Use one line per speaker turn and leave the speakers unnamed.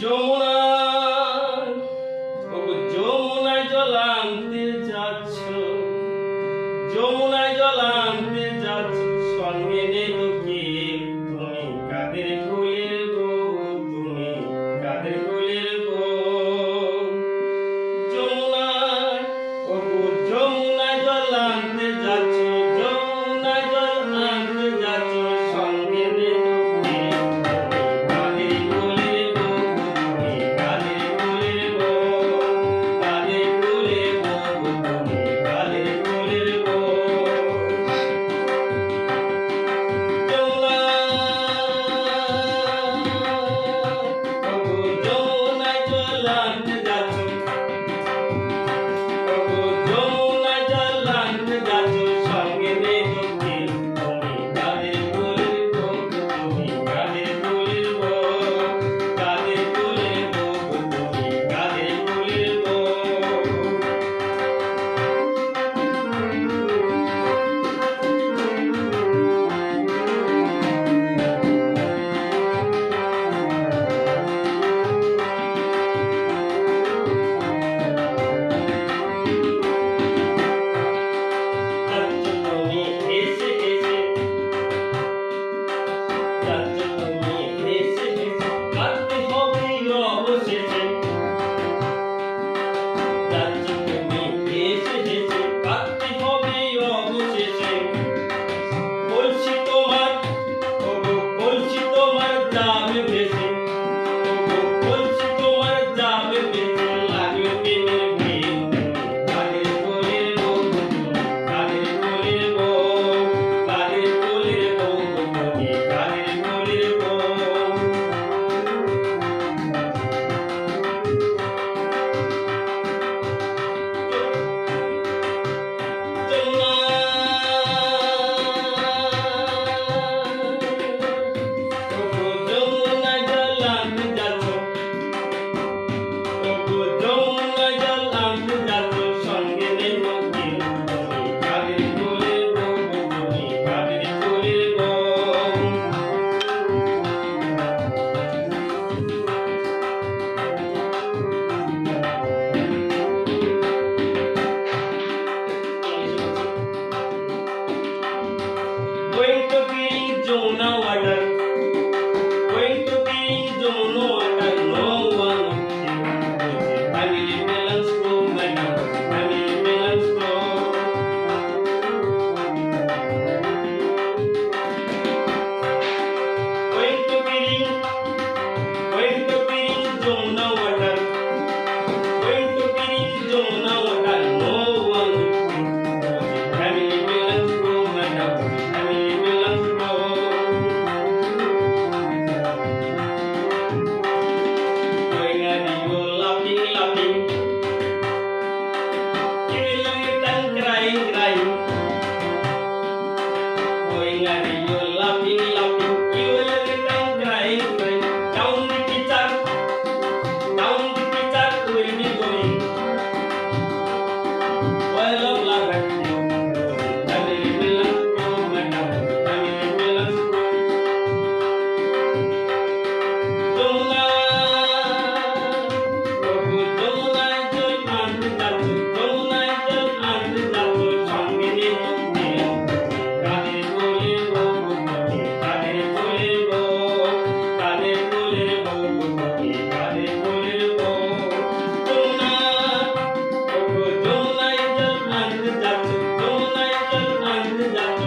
যমুনায় ওগো যমুনায় জল আনতে যাচ্ছ, যমুনায় জল আনতে যাচ্ছ, সঙ্গে নেই তো কেউ, তুমি কাদের কোলের বউ, তুমি কাদের কোলের বউ। যমুনায় ওগো যমুনায় জল আনতে যাচ্ছ, যমুনায় জল আনতে যাচ্ছ, সঙ্গে নেই তো কেউ, তুমি কাদের কোলের বউ, তুমি কাদের কোলের বউ, কাদের কোলের বউ, তুমি কাদের কোলের বউ। যমুনায় ওগো যমুনায় জল আনতে যাচ্ছ, ওগো যমুনায় জল আনতে যাচ্ছ, সঙ্গে নেই তো কেউ, তুমি কাদের কোলের বউ, তুমি কাদের কোলের বউ, কাদের কোলের বউ, তুমি কাদের কোলের বউ। যাচ্ছ তুমি হেসে হেসে, যাচ্ছ তুমি হেসে হেসে, কাঁদতে হবে অবশেষে। যাচ্ছ তুমি হেসে হেসে, কাঁদতে হবে অবশেষে। বলছি তোমার ওগো বলছি তোমার যাবে ভেসে, ওগো বলছি তোমার যাবে ভেসে, লাগবে প্রেমের ঢেউ, কাদের কোলের বউ, কাদের কোলের বউ, কাদের কোলের বউ, তুমি কাদের কোলের বউ। যমুনায় জল আনতে যাচ্ছ, ওগো যমুনায় জল আনতে যাচ্ছ, সঙ্গে নেই তো কেউ, তুমি কাদের কোলের বউ, তুমি কাদের কোলের বউ। Going to be Jonah water, going to be Jonah water, no one family belongs to madam, family belongs to. Going to be Jonah water, going to be Jonah water, no one family belongs to madam, family belongs to. Going and you laughing, laughing, you will it and crying, crying. Going and you laughing, laughing, you will it and crying, crying. Down the pitcher will be going. Well of love and you, family belongs to madam, family belongs to. যমুনায় জল আনতে যাচ্ছ, যমুনায় জল আনতে যাচ্ছ, সঙ্গে নেই তো কেউ, কাদের কোলের বউ, তুমি কাদের কোলের বউ, কাদের কোলের বউ, তুমি কাদের কোলের বউ। যমুনায় জল আনতে যাচ্ছ, যমুনায় জল আনতে যাচ্ছ,